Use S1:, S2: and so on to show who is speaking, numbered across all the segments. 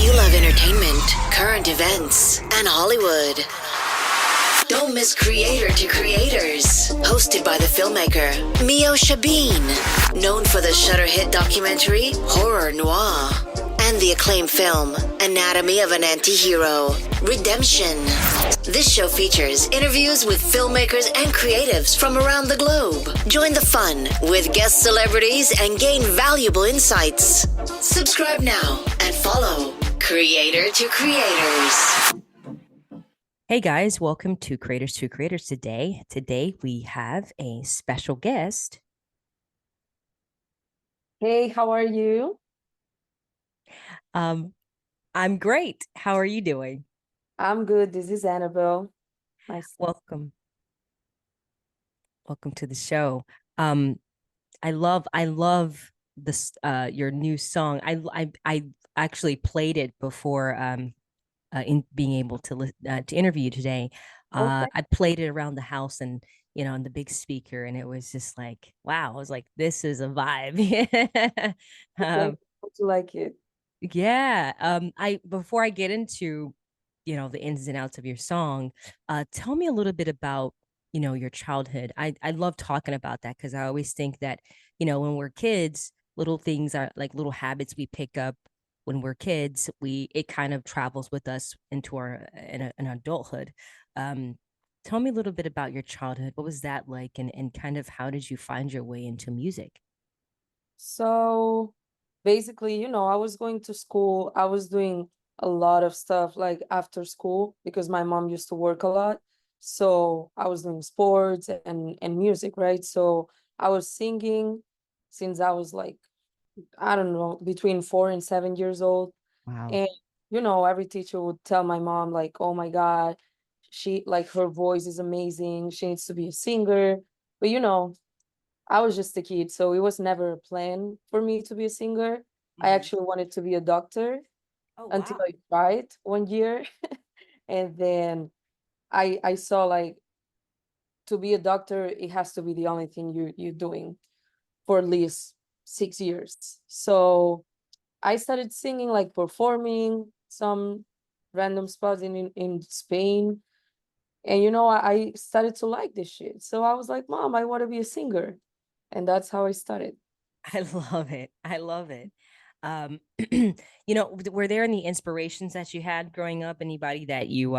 S1: If you love entertainment, current events, and Hollywood, don't miss Creator to Creators, hosted by the filmmaker Meosha, known for the Shudder hit documentary Horror Noir and the acclaimed film Anatomy of an Anti-Hero, Redemption. This show features interviews with filmmakers and creatives from around the globe. Join the fun with guest celebrities and gain valuable insights. Subscribe now and follow Creator to Creators.
S2: Hey guys, welcome to Creators to Creators today. Today we have a special guest.
S3: Hey, how are you?
S2: I'm great. How are you doing?
S3: I'm good. This is Anabel. Nice.
S2: Welcome. Welcome to the show. I love this your new song. I actually played it before in being able to interview you today.
S3: Okay.
S2: I played it around the house and on the big speaker, and it was just like, wow. I was like, this is a vibe.
S3: Okay. Hope you like it.
S2: Yeah. I before I get into, the ins and outs of your song, tell me a little bit about, your childhood. I love talking about that because I always think that, when we're kids, little things are like little habits we pick up when we're kids, it kind of travels with us into our in adulthood. Um, Tell me a little bit about your childhood. What was that like, and kind of how did you find your way into music?
S3: So basically, I was going to school. I was doing a lot of stuff like after school because my mom used to work a lot. So I was doing sports and music, right? So I was singing since I was like, I don't know, between 4 and 7 years old.
S2: Wow.
S3: And every teacher would tell my mom, like, oh my God, she like her voice is amazing. She needs to be a singer. But I was just a kid, so it was never a plan for me to be a singer. I
S2: Mhm.
S3: actually wanted to be a doctor
S2: Oh,
S3: until
S2: wow.
S3: I tried one year. And then I saw like to be a doctor, it has to be the only thing you're doing for at least 6 years. So I started singing, like performing some random spots in Spain. And I started to like this shit. So I was like, Mom, I want to be a singer. And that's how I started.
S2: I love it. I love it. Um, were there any inspirations that you had growing up? Anybody that you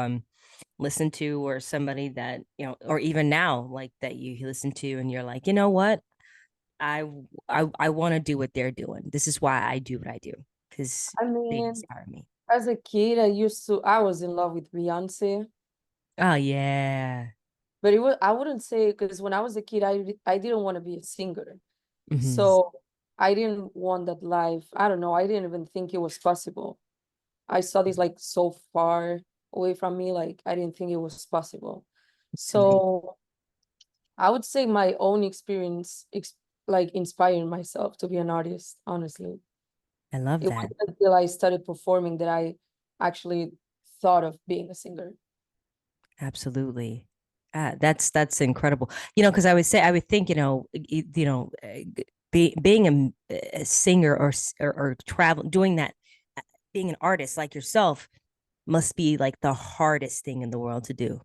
S2: listened to, or somebody that, or even now, like that you listen to and you're like, you know what? I want to do what they're doing. This is why I do what I do, because
S3: I
S2: they
S3: mean,
S2: inspire me.
S3: as a kid, I was in love with Beyonce,
S2: Oh yeah.
S3: but I wouldn't say, because when I was a kid, I didn't want to be a singer.
S2: Hmm.
S3: So I didn't want that life. I don't know. I didn't even think it was possible. I saw this like so far away from me, like I didn't think it was possible. So I would say my own experience, like inspiring myself to be an artist, honestly.
S2: I love
S3: It
S2: that.
S3: wasn't until I started performing that I actually thought of being a singer.
S2: Absolutely. That's incredible. Because I would think, being a singer or travel doing that, being an artist like yourself must be like the hardest thing in the world to do.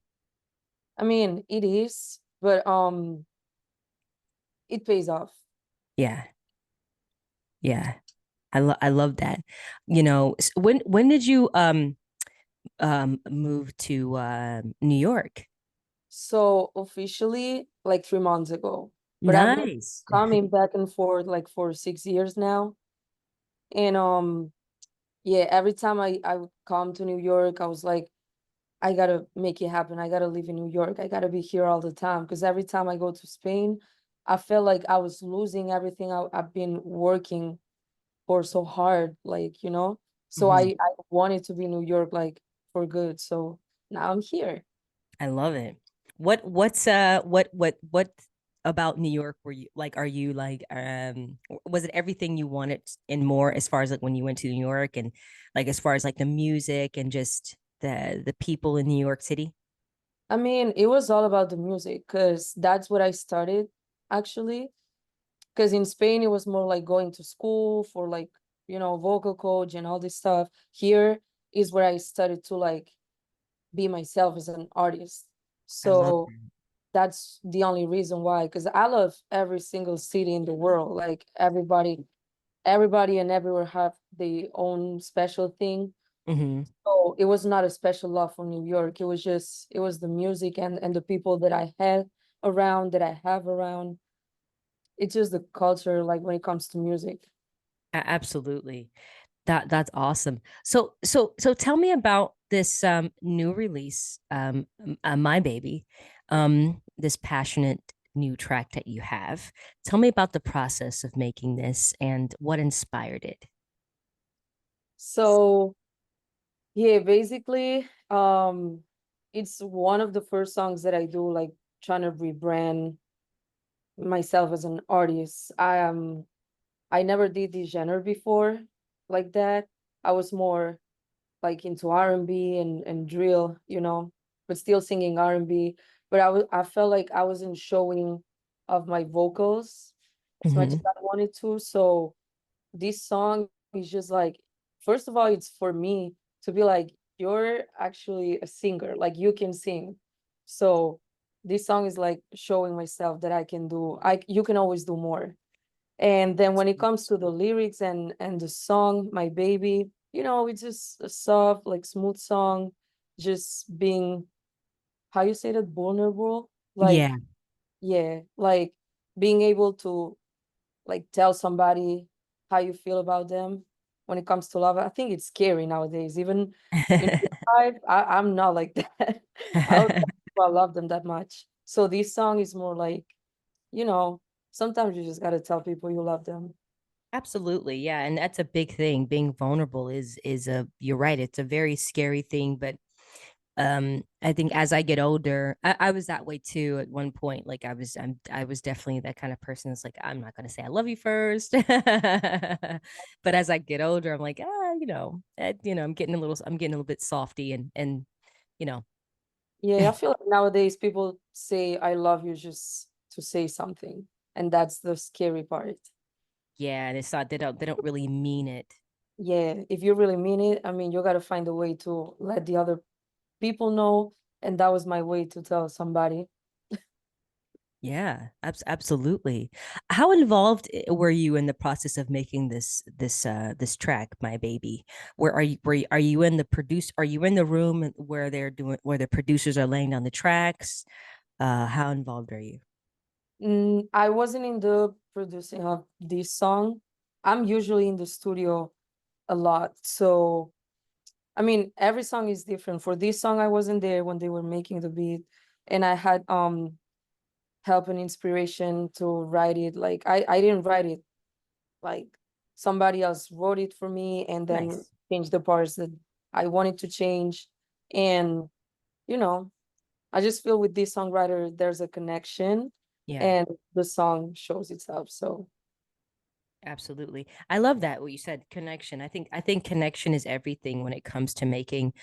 S3: I mean, it is, but it pays off.
S2: Yeah. Yeah. I love that. When did you move to New York?
S3: So officially, like 3 months ago, but I've been
S2: Nice.
S3: coming back and forth like for 6 years now. And yeah, every time I would come to New York, I was like, I gotta make it happen. I gotta live in New York. I gotta be here all the time. Because every time I go to Spain, I felt like I was losing everything I've been working for so hard, like, So
S2: Mhm.
S3: I wanted to be in New York like for good. So now I'm here.
S2: I love it. What about New York were you like, are you like, was it everything you wanted and more, as far as like when you went to New York, and like as far as like the music and just the people in New York City?
S3: I mean, it was all about the music because that's what I started actually. Because in Spain, it was more like going to school for like vocal coach and all this stuff. Here is where I started to like be myself as an artist.
S2: I love
S3: So
S2: that.
S3: that's the only reason why, because I love every single city in the world. Like everybody and everywhere have their own special thing.
S2: Hmm.
S3: So it was not a special love for New York. It was the music and the people that I had around, that I have around. It's just the culture, like when it comes to music.
S2: Absolutely. That's awesome. So tell me about this new release, My Baby, this passionate new track that you have. Tell me about the process of making this and what inspired it.
S3: So yeah, basically, it's one of the first songs that I do, like trying to rebrand myself as an artist. I never did this genre before like that. I was more like into R&B and drill, but still singing R&B. But I felt like I wasn't showing of my vocals as much as
S2: Hmm.
S3: I wanted to. So this song is just like, first of all, it's for me to be like, you're actually a singer, like you can sing. So this song is like showing myself that I can do, you can always do more. And then when it comes to the lyrics and the song, My Baby, it's just a soft, like smooth song, just being, how you say that, vulnerable, like,
S2: Yeah.
S3: yeah, like being able to like tell somebody how you feel about them when it comes to love. I think it's scary nowadays. Even in real life, I'm not like that. I don't think I love them that much. So this song is more like, you know, sometimes you just gotta tell people you love them.
S2: Absolutely. Yeah. And that's a big thing. Being vulnerable is a, you're right, it's a very scary thing, but I think as I get older, I was that way too at one point. Like I was definitely that kind of person that's like, I'm not gonna say I love you first. But as I get older, I'm like, I'm getting a little bit softy and you know,
S3: Yeah, I feel like nowadays people say I love you just to say something, and that's the scary part.
S2: yeah, and it's not, they don't really mean it.
S3: Yeah, if you really mean it, I mean, you gotta find a way to let the other people know, and that was my way to tell somebody.
S2: Yeah, absolutely. How involved were you in the process of making this track, My Baby? Where are you in the produce? Are you in the room where where the producers are laying down the tracks? How involved are you?
S3: I wasn't in the producing of this song. I'm usually in the studio a lot. So, I mean, every song is different. For this song, I wasn't there when they were making the beat, and I had help and inspiration to write it. Like I didn't write it, like somebody else wrote it for me and then
S2: Nice.
S3: changed the parts that I wanted to change. And, you know, I just feel with this songwriter, there's a connection
S2: Yeah.
S3: and the song shows itself. So
S2: Absolutely. I love that what you said, connection. I think connection is everything when it comes to making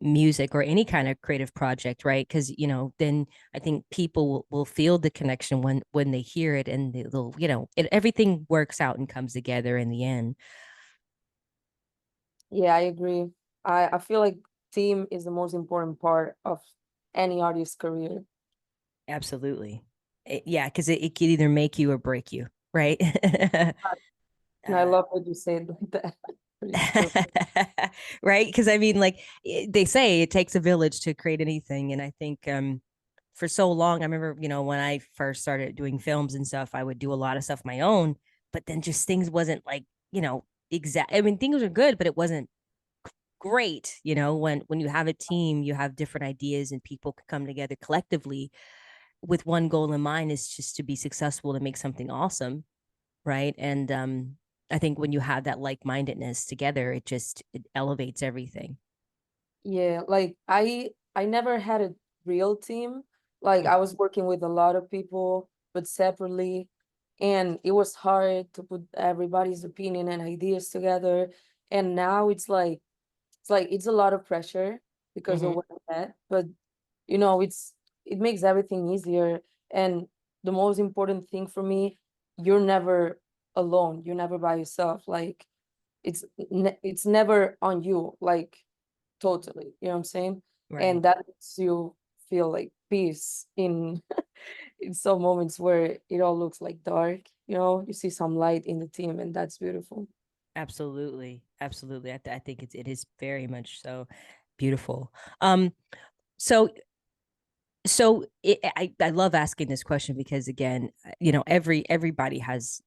S2: music or any kind of creative project, right? Because then I think people will feel the connection when they hear it and they'll, everything works out and comes together in the end.
S3: yeah, I agree. I feel like team is the most important part of any artist's career.
S2: Absolutely. Yeah, because it could either make you or break you, right?
S3: And I
S2: uh,
S3: love what you said like that. But it's true.
S2: right? Because I mean, like they say, it takes a village to create anything, and I think for so long, I remember when I first started doing films and stuff, I would do a lot of stuff my own, but then just things wasn't like exact. I mean, things are good, but it wasn't great. When you have a team, you have different ideas, and people can come together collectively with one goal in mind is just to be successful to make something awesome, right? And I think when you have that like-mindedness together, it elevates everything.
S3: Yeah, like I never had a real team. Like I was working with a lot of people, but separately, and it was hard to put everybody's opinion and ideas together. And now it's a lot of pressure because of
S2: Mm-hmm.
S3: what I had, but it makes everything easier. And the most important thing for me, you're never alone. You're never by yourself. Like it's never on you, like totally, you know what I'm saying?
S2: Right.
S3: And that makes you feel like peace in in some moments where it all looks like dark, you see some light in the team, and that's beautiful.
S2: Absolutely. Absolutely. I think it is very much so beautiful. Um, so I love asking this question because again, everybody has,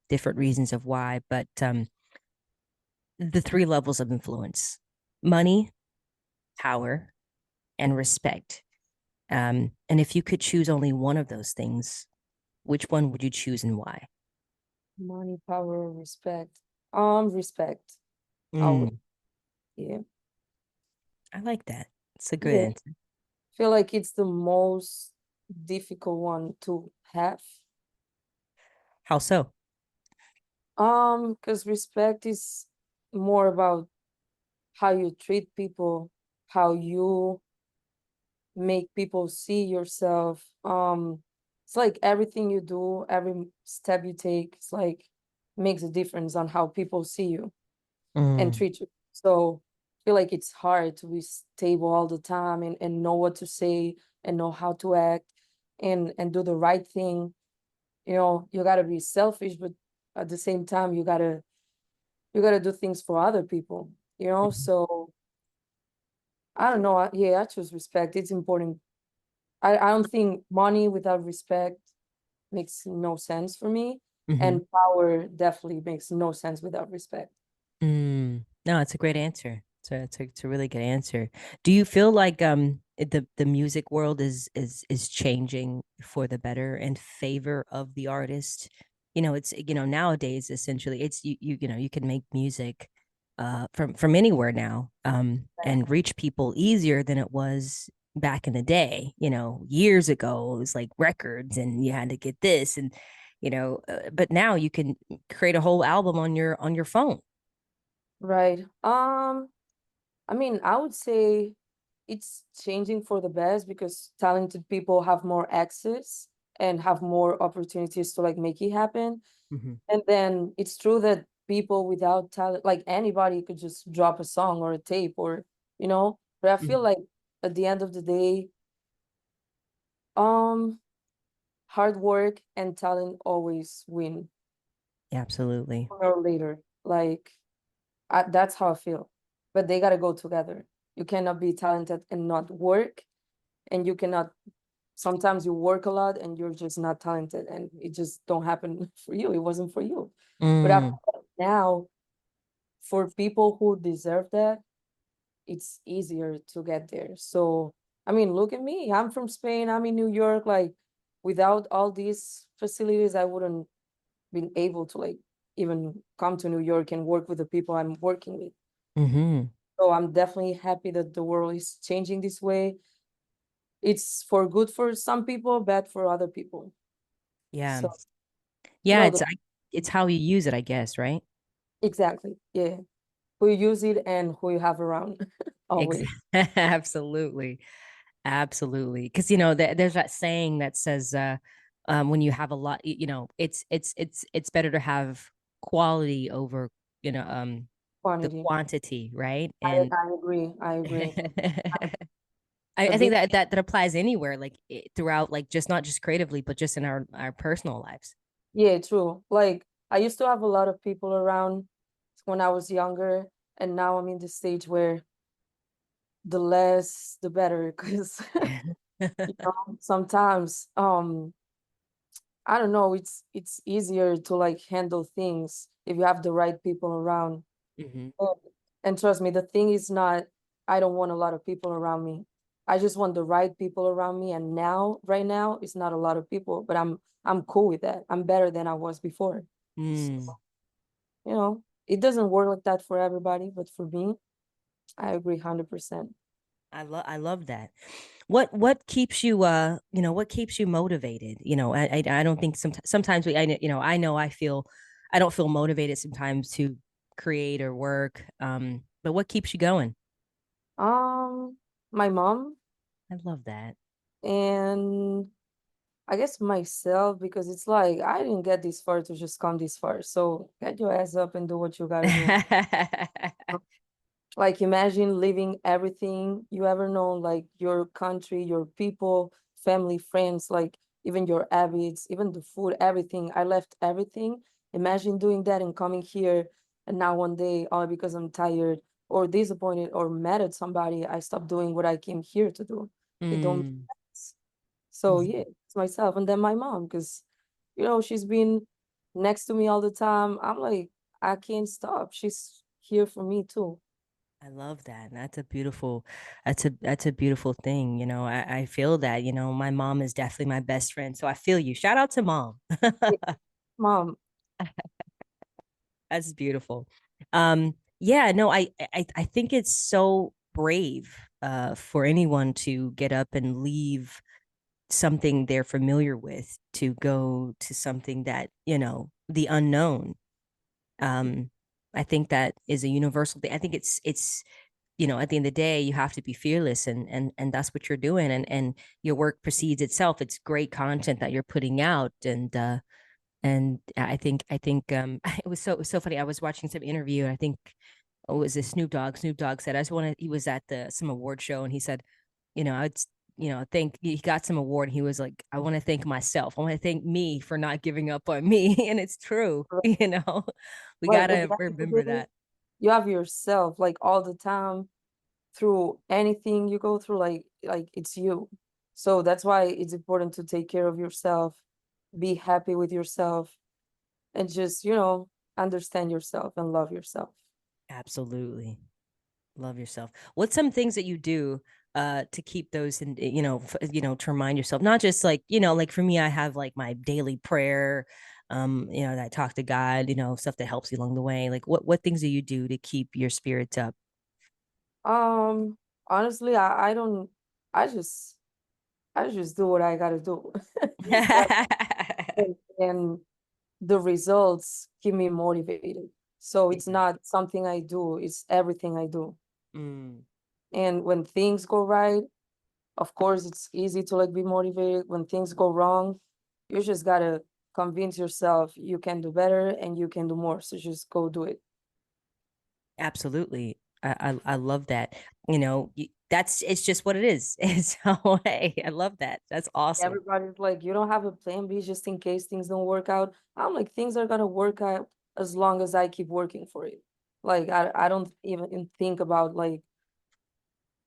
S2: different reasons of why, but the three levels of influence: money, power, and respect. And if you could choose only one of those things, which one would you choose and why?
S3: Money, power, respect. Respect. Always.
S2: Mm,
S3: Yeah.
S2: I like that. It's a good
S3: Yeah.
S2: answer.
S3: Feel like it's the most difficult one to have.
S2: How so?
S3: Because respect is more about how you treat people, how you make people see yourself. It's like everything you do, every step you take, it's like makes a difference on how people see you and
S2: Mm,
S3: treat you. So I feel like it's hard to be stable all the time and know what to say and know how to act and do the right thing. You gotta be selfish, but at the same time you gotta do things for other people.
S2: mhm,
S3: So I don't know. Yeah, I choose respect. It's important. I don't think money without respect makes no sense for me.
S2: mhm.
S3: And power definitely makes no sense without respect.
S2: No, it's a great answer. It's a really good answer. Do you feel like the music world is changing for the better in favor of the artist? It's nowadays essentially it's you can make music from anywhere now and reach people easier than it was back in the day. Years ago it was like records and you had to get this and but now you can create a whole album on your phone.
S3: Right. I mean, I would say it's changing for the best because talented people have more access and have more opportunities to like make it happen.
S2: Mhm,
S3: And then it's true that people without talent, like anybody could just drop a song or a tape but I feel
S2: mhm.
S3: like at the end of the day, um, hard work and talent always win
S2: Absolutely.
S3: sooner or later. Like that's how I feel. But they gotta go together. You cannot be talented and not work, and you cannot. Sometimes you work a lot and you're just not talented, and it just don't happen for you. It wasn't for you. But I
S2: Mm,
S3: feel like now, for people who deserve that, it's easier to get there. So, I mean, look at me. I'm from Spain. I'm in New York. Like, without all these facilities, I wouldn't been able to like even come to New York and work with the people I'm working with.
S2: hmm.
S3: So I'm definitely happy that the world is changing this way. It's for good for some people, bad for other people.
S2: Yeah.
S3: So, you
S2: Yeah,
S3: know,
S2: it's
S3: the,
S2: it's how you use it, I guess, right?
S3: exactly. Yeah. Who you use it and who you have around always.
S2: Absolutely. Absolutely. Because there's that saying that says when you have a lot, it's better to have quality over, the
S3: Quantity.
S2: quantity, right?
S3: I,
S2: And
S3: I agree. I agree.
S2: I
S3: The
S2: think
S3: big
S2: that applies anywhere, like throughout, like just not just creatively, but just in our personal lives.
S3: Yeah, true. Like I used to have a lot of people around when I was younger, and now I'm in the stage where the less the better, because sometimes I don't know, it's easier to like handle things if you have the right people around.
S2: Hmm.
S3: And, and trust me, the thing is not I don't want a lot of people around me. I just want the right people around me. And now, right now, it's not a lot of people, but I'm cool with that. I'm better than I was before. So,
S2: Mm.
S3: it doesn't work like that for everybody, but for me, I agree 100%.
S2: I love that. What keeps you what keeps you motivated? I don't think sometimes I know I don't feel motivated sometimes to create or work. But what keeps you going?
S3: My mom
S2: I love that.
S3: and I guess myself, because it's like I didn't get this far to just come this far. So get your ass up and do what you gotta do. Like imagine leaving everything you ever known, like your country, your people, family, friends, like even your habits, even the food, everything. I left everything. Imagine doing that and coming here, and now one day, all because I'm tired or disappointed or mad at somebody, I stop doing what I came here to do. It don't make
S2: Mm.
S3: sense. So yeah, it's myself and then my mom, because she's been next to me all the time. I'm like, I can't stop. She's here for me too.
S2: I love that. That's a beautiful, that's a beautiful thing. I feel that, my mom is definitely my best friend. So I feel you. Shout out to mom.
S3: Yeah, mom.
S2: That's beautiful. Yeah, no, I think it's so brave for anyone to get up and leave something they're familiar with to go to something that, the unknown. Um, I think that is a universal thing. I think it's at the end of the day, you have to be fearless, and that's what you're doing, and your work precedes itself. It's great content that you're putting out, and I think it was so funny. I was watching some interview, and I think was this Snoop Dogg. Snoop Dogg said, I just want to, he was at some award show, and he said, it's, think he got some award, and he was like, I want to thank myself. I want to thank me for not giving up on me. And it's true. We
S3: Right,
S2: gotta remember
S3: exactly.
S2: that.
S3: You have yourself like all the time through anything you go through, like it's you. So that's why it's important to take care of yourself, be happy with yourself, and just, understand yourself and love yourself.
S2: Absolutely. Love yourself. What's some things that you do to keep those and to remind yourself, not just like, like for me, I have like my daily prayer, that I talk to God, stuff that helps you along the way. Like what things do you do to keep your spirits up?
S3: Um, Honestly, I don't I just I just do what I gotta do. Like and the results keep me motivated. So it's
S2: Yeah.
S3: not something I do, it's everything I do.
S2: Mm,
S3: And when things go right, of course, it's easy to like be motivated. When things go wrong, you just gotta convince yourself you can do better and you can do more. So just go do it.
S2: absolutely. I love that. That's it's just what it is. So hey, I love that. That's awesome.
S3: Everybody's like, you don't have a plan B just in case things don't work out. I'm like, things are gonna work out as long as I keep working for it. Like I don't even think about like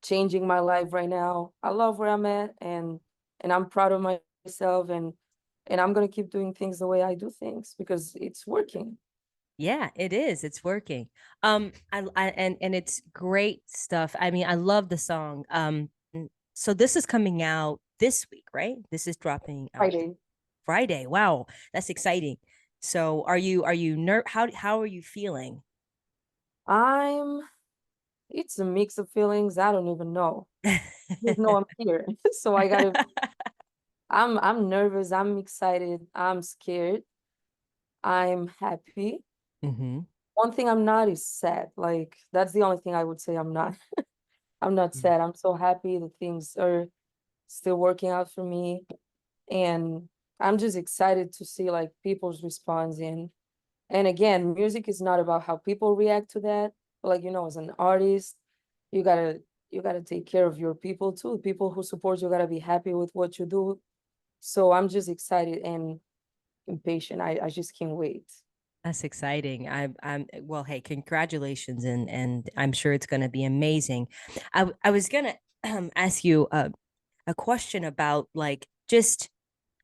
S3: changing my life right now. I love where I'm at and I'm proud of myself and I'm gonna keep doing things the way I do things because it's working.
S2: Yeah, it is. It's working. And it's great stuff. I mean, I love the song. So this is coming out this week, right? This is dropping out
S3: Friday.
S2: Friday. Wow, that's exciting. So how are you feeling?
S3: I'm it's a mix of feelings. I don't even know. Just know I'm here. So I gotta I'm nervous, I'm excited, I'm scared, I'm happy.
S2: Mm-hmm.
S3: One thing I'm not is sad. Like that's the only thing I would say I'm not. I'm not sad. I'm so happy that things are still working out for me. And I'm just excited to see like people's response and again, music is not about how people react to that. But like, as an artist, you gotta you gotta take care of your people too. People who support you gotta be happy with what you do. So I'm just excited and impatient. I just can't wait.
S2: That's exciting. I'm well, hey, congratulations, and I'm sure it's going to be amazing. I was going to ask you a question about like just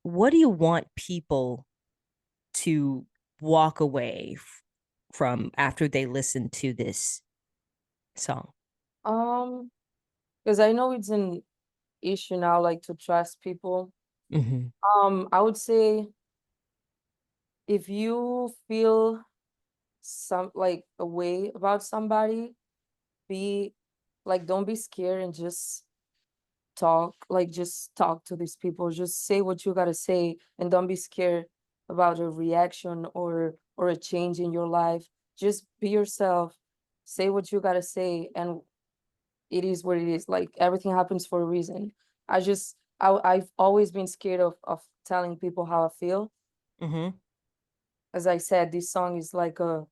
S2: what do you want people to walk away from after they listen to this song?
S3: Um, because I know it's an issue now, like to trust people.
S2: Mm-hmm.
S3: I would say if you feel some like a way about somebody, be like don't be scared and just talk to these people. Just say what you gotta say and don't be scared about a reaction or a change in your life. Just be yourself, say what you gotta say, and it is what it is. Like everything happens for a reason. I just I've always been scared of telling people how I feel.
S2: Mm-hmm.
S3: As I said, this song is like a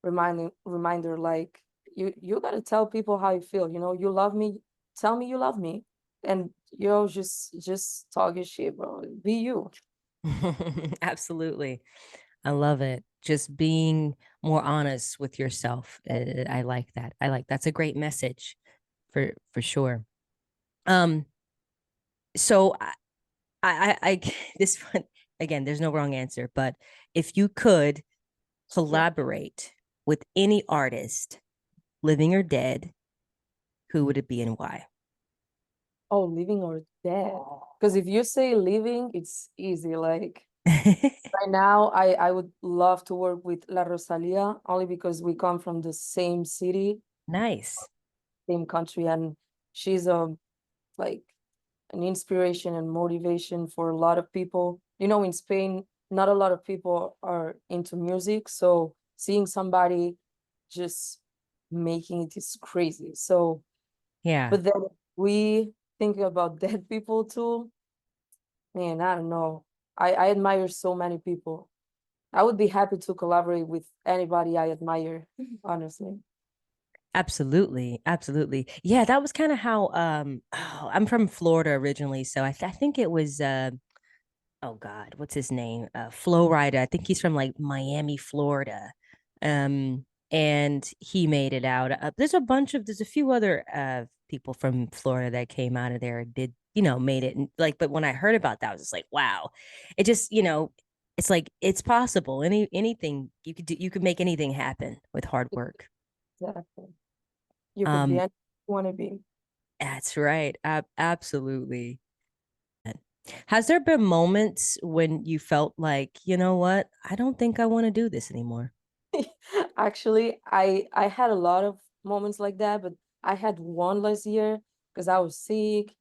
S3: reminder, like you gotta tell people how you feel. You know, you love me, tell me you love me, and just talk your shit, bro. Be you.
S2: Absolutely. I love it. Just being more honest with yourself. I like that. I like that's a great message for sure. Um, so this one again, there's no wrong answer, but if you could
S3: Yeah.
S2: collaborate with any artist, living or dead, who would it be and why?
S3: Oh, living or dead? Because if you say living, it's easy. Like right now, I would love to work with La Rosalia only because we come from the same city,
S2: Nice.
S3: same country, and she's like an inspiration and motivation for a lot of people. You know, in Spain, not a lot of people are into music, so seeing somebody just making it is crazy. So,
S2: Yeah.
S3: but then we thinking about dead people too. Man, I don't know. I admire so many people. I would be happy to collaborate with anybody I admire, honestly.
S2: Absolutely, absolutely. Yeah, that was kind of how I'm from Florida originally, so I think it was oh God, what's his name? Flow Rider. I think he's from like Miami, Florida. And he made it out. There's a few other people from Florida that came out of there and did, made it. And like, but when I heard about that, I was just like, wow. It just, it's like it's possible. Anything you could do, you could make anything happen with hard work.
S3: Exactly. You could be
S2: Um,
S3: anything you want to be.
S2: that's right. Absolutely. Has there been moments when you felt like, you know what? I don't think I want to do this anymore.
S3: Actually, I had a lot of moments like that, but I had one last year because I was sick.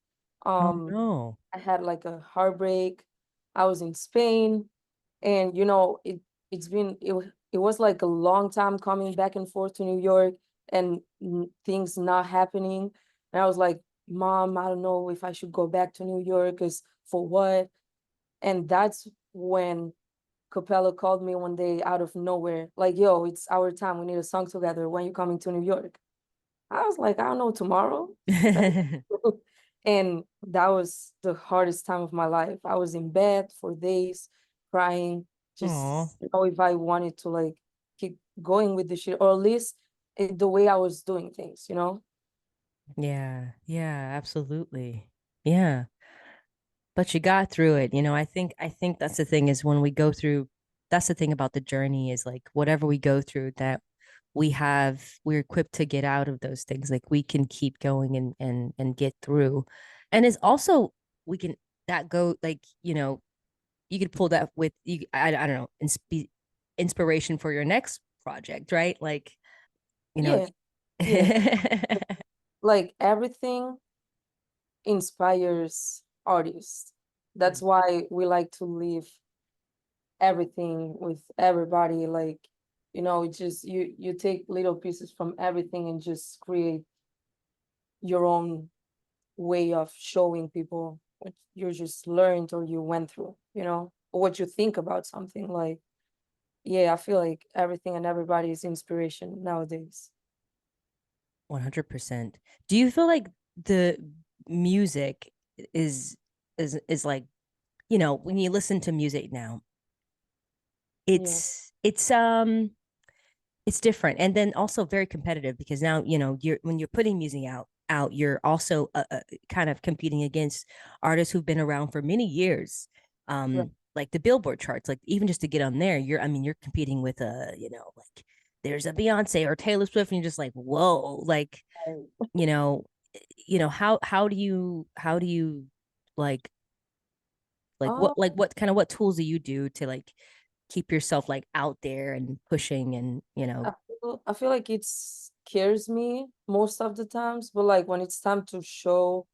S2: Oh
S3: Um,
S2: no.
S3: I had like a heartbreak. I was in Spain, and you know, it was like a long time coming back and forth to New York and things not happening. And I was like, Mom, I don't know if I should go back to New York, because for what? And that's when Capella called me one day out of nowhere, like, yo, it's our time. We need a song together. When you coming to New York? I was like, I don't know, tomorrow. And that was the hardest time of my life. I was in bed for days, crying,
S2: Oh,
S3: just know if I wanted to like keep going with the shit, or at least the way I was doing things, you know?
S2: yeah. Yeah, absolutely. Yeah. But you got through it. I think that's the thing is when we go through that's the thing about the journey is like whatever we go through that we're equipped to get out of those things. Like we can keep going and get through. And it's also we can that go like, you could pull that with you I don't know, inspiration for your next project, right? Like, you know.
S3: Yeah, yeah. Like everything inspires artists. That's why we like to live everything with everybody. Like, you know, it's just you take little pieces from everything and just create your own way of showing people what you just learned or you went through, you know, or what you think about something. Like, yeah, I feel like everything and everybody is inspiration nowadays.
S2: 100%. Do you feel like the music is is like, when you listen to music now,
S3: Yeah.
S2: it's different and then also very competitive because now, you're when you're putting music out, you're also kind of competing against artists who've been around for many years.
S3: Right.
S2: Like the Billboard charts, like even just to get on there, you're competing with like there's a Beyonce or Taylor Swift and you're just like, whoa, like, you know, how do you like
S3: Oh,
S2: what kind of what tools do you do to like keep yourself like out there and pushing and
S3: I feel like it scares me most of the times, but like when it's time to show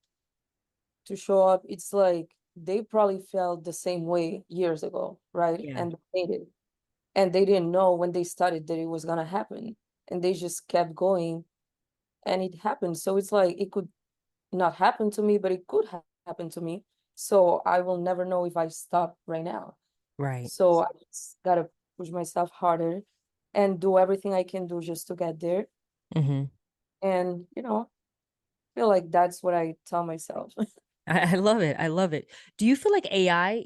S3: up, it's like they probably felt the same way years ago, right?
S2: yeah.
S3: And they did. And they didn't know when they started that it was gonna happen. And they just kept going and it happened. So it's like it could not happen to me, but it could happen to me. So I will never know if I stop right now.
S2: Right.
S3: So I just gotta push myself harder and do everything I can do just to get there.
S2: Mm-hmm.
S3: And, feel like that's what I tell myself.
S2: I love it. I love it. Do you feel like AI,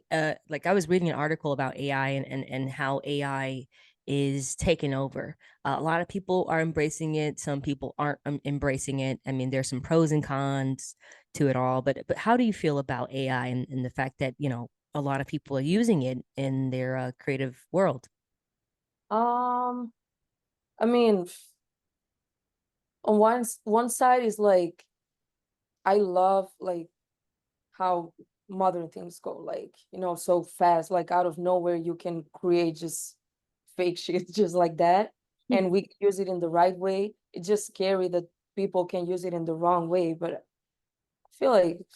S2: like I was reading an article about AI and how AI is taking over. A lot of people are embracing it. Some people aren't embracing it. I mean, there's some pros and cons to it all, but how do you feel about AI and the fact that, a lot of people are using it in their creative world?
S3: Um, I mean, on one side is like I love like how modern things go, like, so fast, like out of nowhere you can create just fake shit just like that. And we can use it in the right way. It's just scary that people can use it in the wrong way, but I feel like it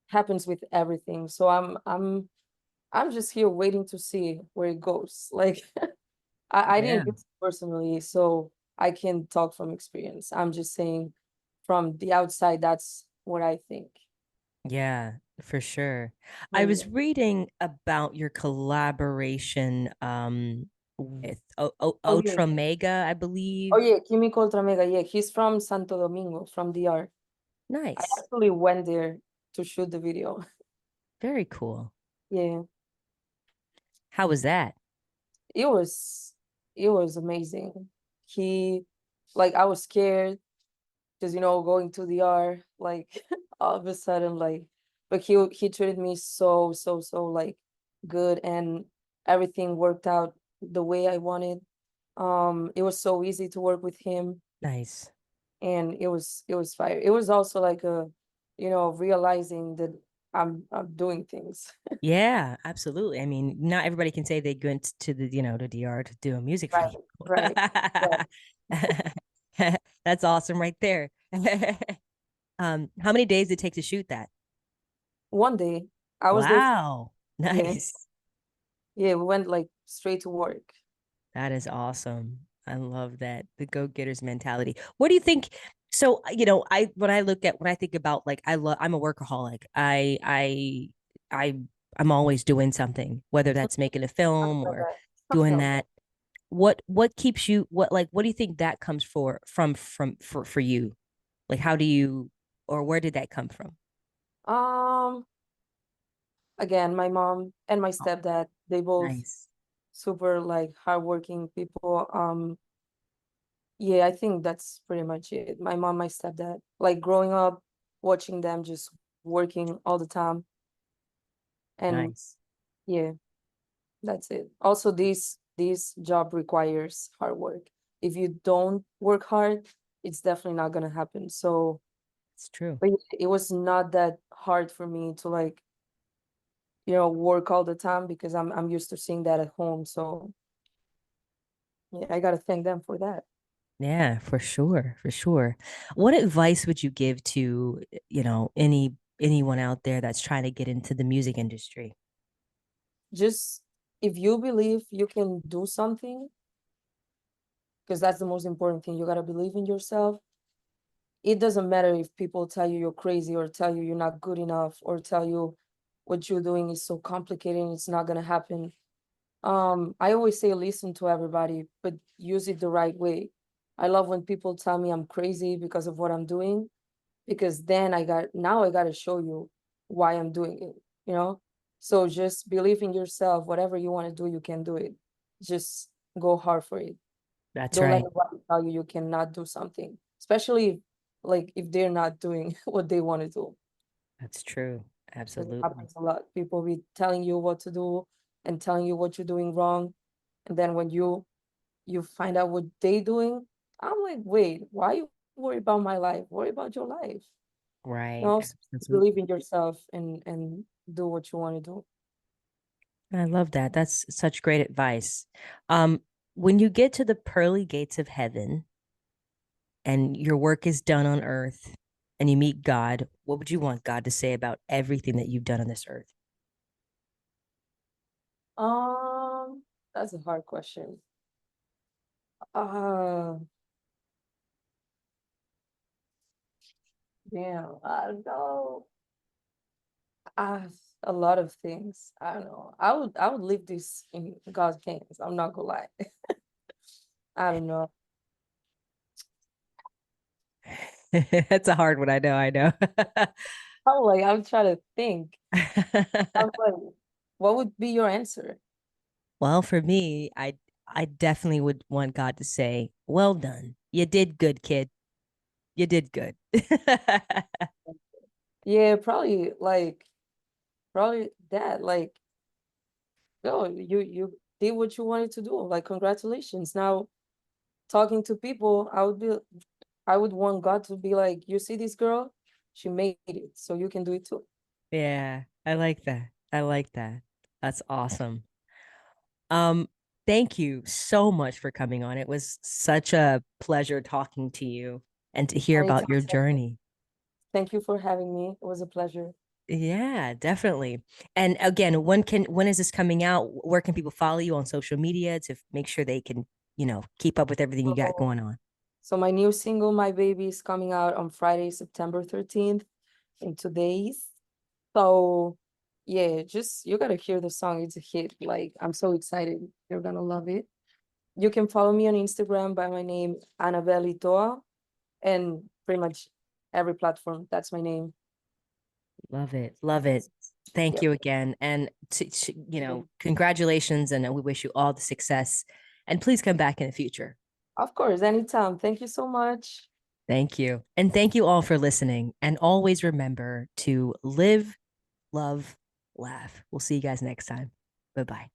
S3: happens with everything. So I'm just here waiting to see where it goes. Like I
S2: Yeah.
S3: didn't use it personally, so I can talk from experience. I'm just saying from the outside, that's what I think.
S2: Yeah, for sure. I
S3: And
S2: was reading about your collaboration with
S3: oh yeah,
S2: Ultra Mega, I
S3: oh
S2: believe.
S3: yeah, Quimico Ultra Mega. Yeah, he's from Santo Domingo, from DR. I
S2: Nice.
S3: actually went there to shoot the video.
S2: Very cool.
S3: Yeah,
S2: How was that?
S3: it was it was amazing. He like I was scared because going to DR like all of a sudden like, but he treated me so like good, and everything worked out the way I wanted. It was so easy to work with him,
S2: Nice.
S3: and it was fire. It was also like a realizing that I'm doing things.
S2: Yeah, absolutely. I mean, not everybody can say they went to the DR to do a music
S3: Right,
S2: video.
S3: right, right.
S2: That's awesome right there. How many days did it take to shoot that?
S3: One day I was there.
S2: Wow.
S3: Yeah,
S2: Nice.
S3: yeah, we went like straight to work.
S2: That is awesome. I love that. The go-getters mentality. What do you think? So, when I think about like I'm a workaholic. I I'm always doing something, whether that's making a
S3: I
S2: film
S3: feel
S2: or
S3: that. I
S2: doing
S3: feel
S2: that. What keeps you what do you think that comes for you? Like how do you or where did that come from?
S3: that. Again, my mom and my
S2: Oh,
S3: stepdad, they both
S2: nice.
S3: super like hardworking people. Yeah, I think that's pretty much it. My mom, my stepdad, like growing up, watching them just working all the time. And
S2: Nice.
S3: yeah, that's it. Also, this job requires hard work. If you don't work hard, it's definitely not gonna happen. So,
S2: It's true.
S3: but yeah, it was not that hard for me to like, work all the time because I'm used to seeing that at home. So yeah, I gotta thank them for that.
S2: Yeah, for sure, for sure. What advice would you give to, anyone out there that's trying to get into the music industry?
S3: Just if you believe you can do something, because that's the most important thing, you gotta believe in yourself. It doesn't matter if people tell you you're crazy or tell you you're not good enough or tell you what you're doing is so complicated and it's not gonna happen. I always say listen to everybody, but use it the right way. I love when people tell me I'm crazy because of what I'm doing, because then I gotta show you why I'm doing it, you know? So just believe in yourself. Whatever you want to do, you can do it. Just go hard for it.
S2: That's
S3: Don't let
S2: right.
S3: nobody tell you you cannot do something, especially like if they're not doing what they want to do.
S2: That's true.
S3: Because it
S2: Absolutely.
S3: happens a lot. People be telling you what to do and telling you what you're doing wrong. And then when you find out what they doing, I'm like, wait, why you worry about my life? Worry about your life.
S2: Right.
S3: No,
S2: Absolutely.
S3: believe in yourself and do what you want to do.
S2: I love that. That's such great advice. Um, when you get to the pearly gates of heaven and your work is done on earth and you meet God, what would you want God to say about everything that you've done on this earth?
S3: Um, that's a hard question. Uh, Damn, I don't know. Ah, a lot of things. I don't know. I would leave this in God's hands. I'm not gonna lie. I don't know.
S2: That's a hard one. I know.
S3: I'm trying to think. I'm like, what would be your answer?
S2: Well, for me, I definitely would want God to say, "Well done. You did good, kid. You did good."
S3: Yeah, probably that. Like, no, you did what you wanted to do. Like, congratulations. Now, talking to people, I would want God to be like, you see this girl? She made it, so you can do it too.
S2: Yeah, I like that. I like that. That's awesome. Um, thank you so much for coming on. It was such a pleasure talking to you and to hear about
S3: Anytime.
S2: your journey.
S3: Thank you for having me. It was a pleasure.
S2: Yeah, definitely. And again, when is this coming out? Where can people follow you on social media to make sure they can, keep up with everything you got
S3: So,
S2: going on?
S3: so my new single, My Baby, is coming out on Friday, September 13th, in 2 days. So yeah, just you gotta hear the song. It's a hit. Like, I'm so excited. You're gonna love it. You can follow me on Instagram by my name, Anabel Itoha, and pretty much every platform. That's my name.
S2: Love it. Love it. Thank
S3: Yep.
S2: you again. And congratulations and we wish you all the success. And please come back in the future.
S3: Of course, anytime. Thank you so much.
S2: Thank you. And thank you all for listening. And always remember to live, love, laugh. We'll see you guys next time. Bye bye.